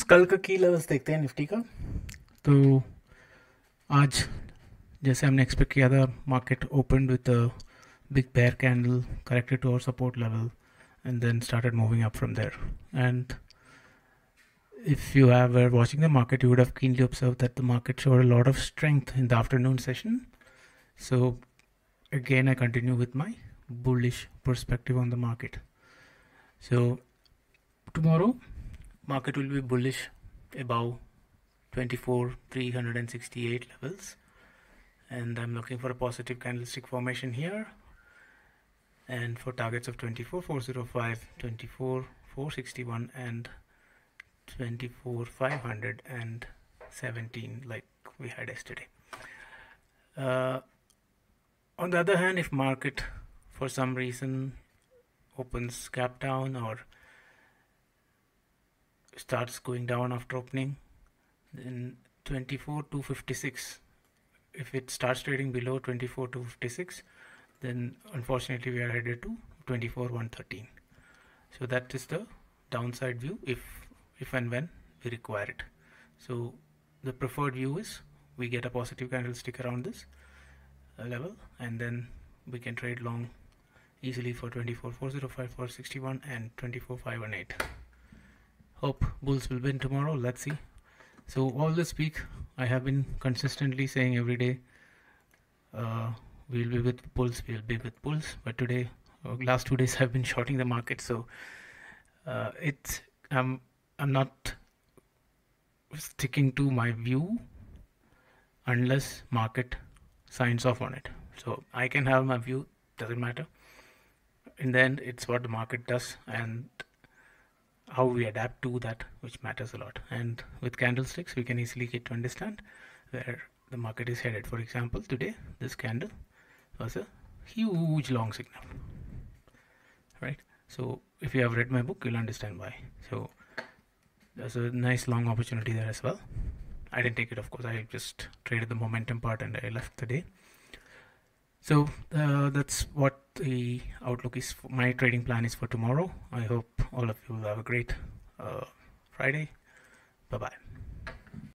कल का की लेवल्स देखते हैं निफ्टी का। तो आज जैसे हमने एक्सपेक्ट किया था, market opened with a big bear candle, corrected to our support level and then started moving up from there. And if you were watching the market, you would have keenly observed that the market showed a lot of strength in the afternoon session. So again, I continue with my bullish perspective on the market. So tomorrow, market will be bullish above 24,368 levels, and I'm looking for a positive candlestick formation here, and for targets of 24,405, 24,461 and 24,517 like we had yesterday. On the other hand, if market for some reason opens gap down or starts going down after opening, then 24,256, if it starts trading below 24,256, then unfortunately we are headed to 24,113. So that is the downside view if and when we require it. So the preferred view is we get a positive candlestick around this level, and then we can trade long easily for 24,405, 461 and 24,518. Hope bulls will win tomorrow. Let's see. So all this week I have been consistently saying every day, we'll be with bulls, but today, last 2 days I've been shorting the market, so I'm not sticking to my view unless market signs off on it. So I can have my view, doesn't matter. In the end, it's what the market does and how we adapt to that which matters a lot. And with candlesticks, we can easily get to understand where the market is headed. For example, today this candle was a huge long signal, right? So if you have read my book, you'll understand why. So there's a nice long opportunity there as well. I didn't take it, of course. I just traded the momentum part and I left the day. So that's what the outlook is. My trading plan is for tomorrow. I hope all of you will have a great Friday. Bye bye.